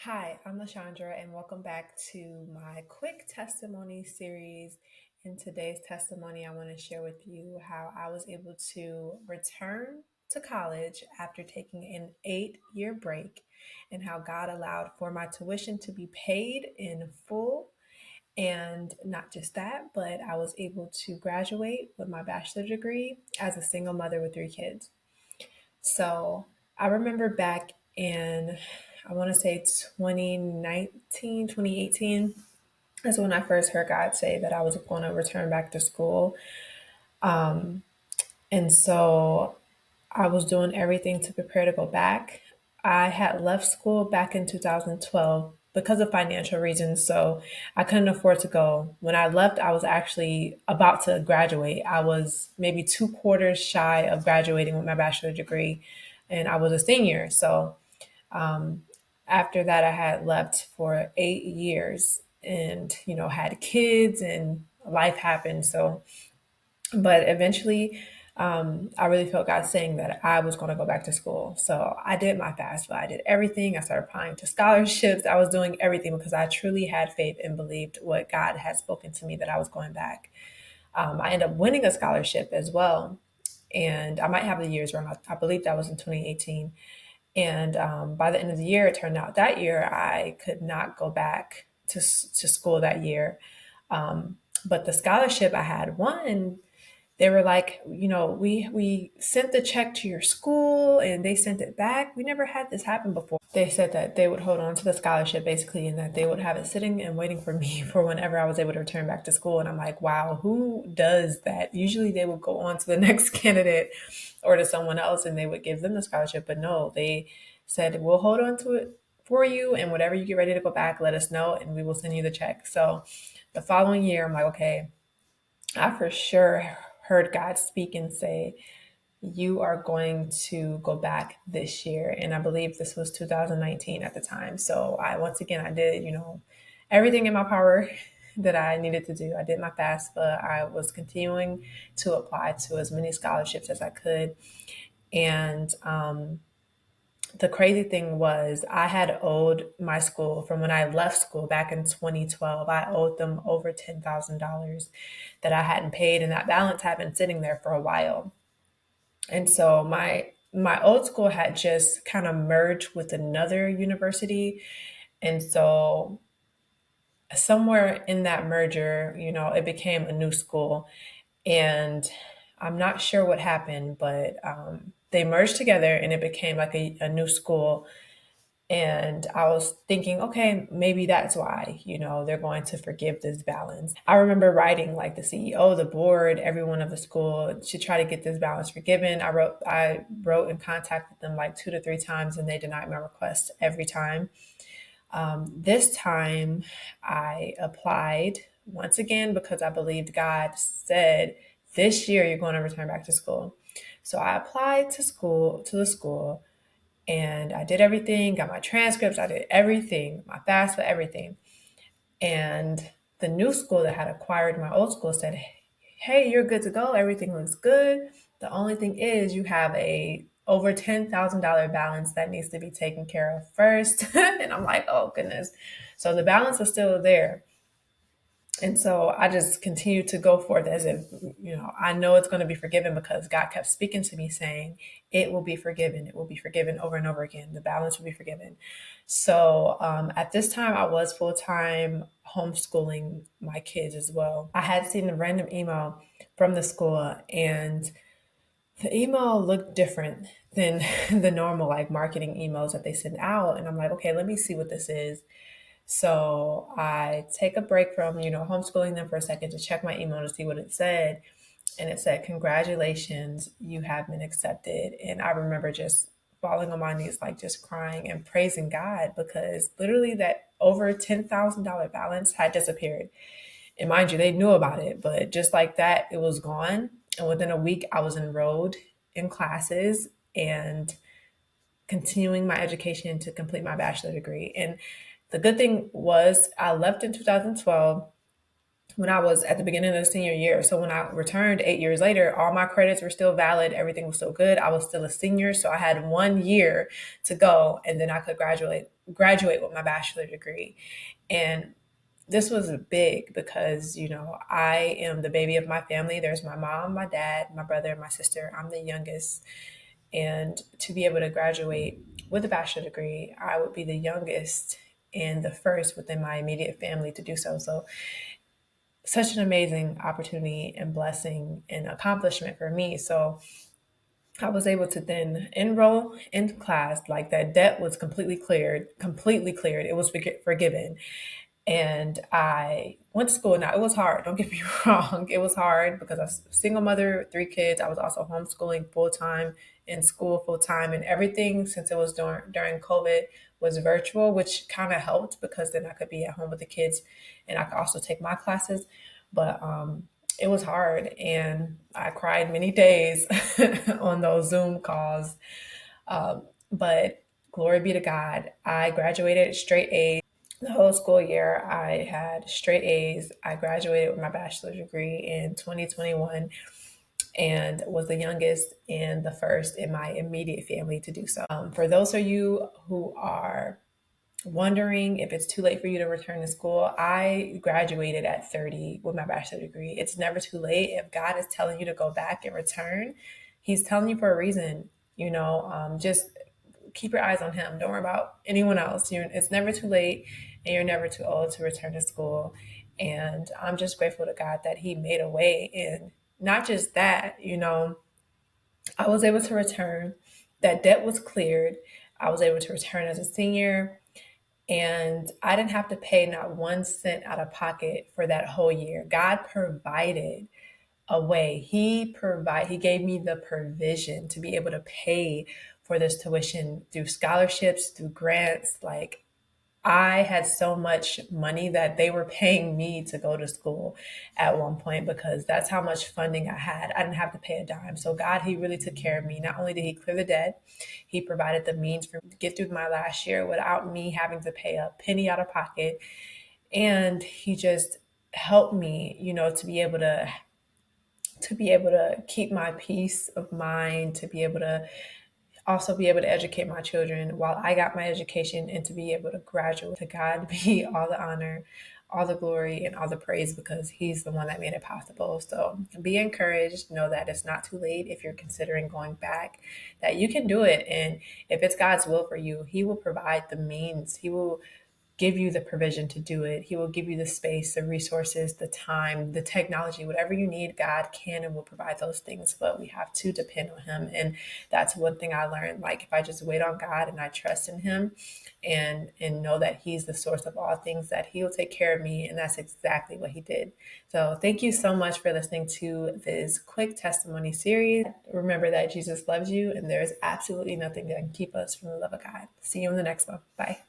Hi, I'm Lashandra, and welcome back to my quick testimony series. In today's testimony, I want to share with you how I was able to return to college after taking an 8-year break, and how God allowed for my tuition to be paid in full. And not just that, but I was able to graduate with my bachelor's degree as a single mother with 3 kids. So I remember back in, I want to say 2019, 2018, that's when I first heard God say that I was going to return back to school. And so I was doing everything to prepare to go back. I had left school back in 2012 because of financial reasons, so I couldn't afford to go. When I left, I was actually about to graduate. I was maybe 2 quarters shy of graduating with my bachelor's degree, and I was a senior. So after that, I had left for 8 years and, had kids and life happened. So but eventually, I really felt God saying that I was going to go back to school. So I did my FAFSA. I did everything. I started applying to scholarships. I was doing everything because I truly had faith and believed what God had spoken to me that I was going back. I ended up winning a scholarship as well. And I might have the years wrong. I believe that was in 2018. And by the end of the year, it turned out that year I could not go back to school that year. But the scholarship I had won, they were like, we sent the check to your school and they sent it back. We never had this happen before. They said that they would hold on to the scholarship basically and that they would have it sitting and waiting for me for whenever I was able to return back to school. And I'm like, wow, who does that? Usually they would go on to the next candidate or to someone else and they would give them the scholarship. But no, they said, we'll hold on to it for you. And whenever you get ready to go back, let us know and we will send you the check. So the following year, I'm like, okay, I for sure heard God speak and say, you are going to go back this year. And I believe this was 2019 at the time. So once again, I did, everything in my power that I needed to do. I did my FAFSA. I was continuing to apply to as many scholarships as I could. And the crazy thing was I had owed my school from when I left school back in 2012. I owed them over $10,000 that I hadn't paid, and that balance had been sitting there for a while. And so my old school had just kind of merged with another university, and so somewhere in that merger, it became a new school, and I'm not sure what happened, but they merged together and it became like a new school. And I was thinking, okay, maybe that's why, they're going to forgive this balance. I remember writing like the CEO, the board, everyone of the school to try to get this balance forgiven. I wrote and contacted them like 2 to 3 times and they denied my request every time. This time I applied once again because I believed God said, this year you're going to return back to school. So I applied to the school, and I did everything, got my transcripts, I did everything, my FAFSA, everything. And the new school that had acquired my old school said, hey, you're good to go. Everything looks good. The only thing is you have a over $10,000 balance that needs to be taken care of first. And I'm like, oh goodness. So the balance is still there. And so I just continued to go forth as if, I know it's going to be forgiven because God kept speaking to me saying, it will be forgiven. It will be forgiven over and over again. The balance will be forgiven. So at this time, I was full time homeschooling my kids as well. I had seen a random email from the school, and the email looked different than the normal like marketing emails that they send out. And I'm like, okay, let me see what this is. So I take a break from, homeschooling them for a second to check my email to see what it said. And it said, congratulations, you have been accepted. And I remember just falling on my knees, like just crying and praising God because literally that over $10,000 balance had disappeared. And mind you, they knew about it, but just like that, it was gone. And within a week, I was enrolled in classes and continuing my education to complete my bachelor degree. And the good thing was I left in 2012 when I was at the beginning of the senior year. So when I returned 8 years later, all my credits were still valid. Everything was still good. I was still a senior. So I had 1 year to go, and then I could graduate with my bachelor degree. And this was big because, I am the baby of my family. There's my mom, my dad, my brother, my sister. I'm the youngest. And to be able to graduate with a bachelor degree, I would be the youngest and the first within my immediate family to do so. So such an amazing opportunity and blessing and accomplishment for me. So I was able to then enroll in class. Like, that debt was completely cleared, completely cleared. It was forgiven. And I went to school. Now, it was hard. Don't get me wrong. It was hard because I was a single mother, 3 kids. I was also homeschooling full time, in school full time, and everything, since it was during COVID, was virtual, which kind of helped because then I could be at home with the kids and I could also take my classes. But it was hard, and I cried many days on those Zoom calls. But glory be to God, I graduated straight A's. The whole school year, I had straight A's. I graduated with my bachelor's degree in 2021 and was the youngest and the first in my immediate family to do so. For those of you who are wondering if it's too late for you to return to school, I graduated at 30 with my bachelor's degree. It's never too late. If God is telling you to go back and return, He's telling you for a reason. Just keep your eyes on Him. Don't worry about anyone else. It's never too late, and you're never too old to return to school. And I'm just grateful to God that He made a way. And not just that, I was able to return. That debt was cleared. I was able to return as a senior, and I didn't have to pay not 1 cent out of pocket for that whole year. God provided a way. He gave me the provision to be able to pay for this tuition through scholarships, through grants. Like, I had so much money that they were paying me to go to school at one point because that's how much funding I had. I didn't have to pay a dime. So God, He really took care of me. Not only did He clear the debt, He provided the means for me to get through my last year without me having to pay a penny out of pocket. And He just helped me, to be able to keep my peace of mind, to be able to also be able to educate my children while I got my education, and to be able to graduate. To God be all the honor, all the glory, and all the praise, because He's the one that made it possible. So be encouraged. Know that it's not too late if you're considering going back, that you can do it. And if it's God's will for you, He will provide the means. He will give you the provision to do it. He will give you the space, the resources, the time, the technology, whatever you need. God can and will provide those things, but we have to depend on Him. And that's one thing I learned. Like, if I just wait on God and I trust in Him and know that He's the source of all things, that He will take care of me. And that's exactly what He did. So thank you so much for listening to this quick testimony series. Remember that Jesus loves you, and there is absolutely nothing that can keep us from the love of God. See you in the next one. Bye.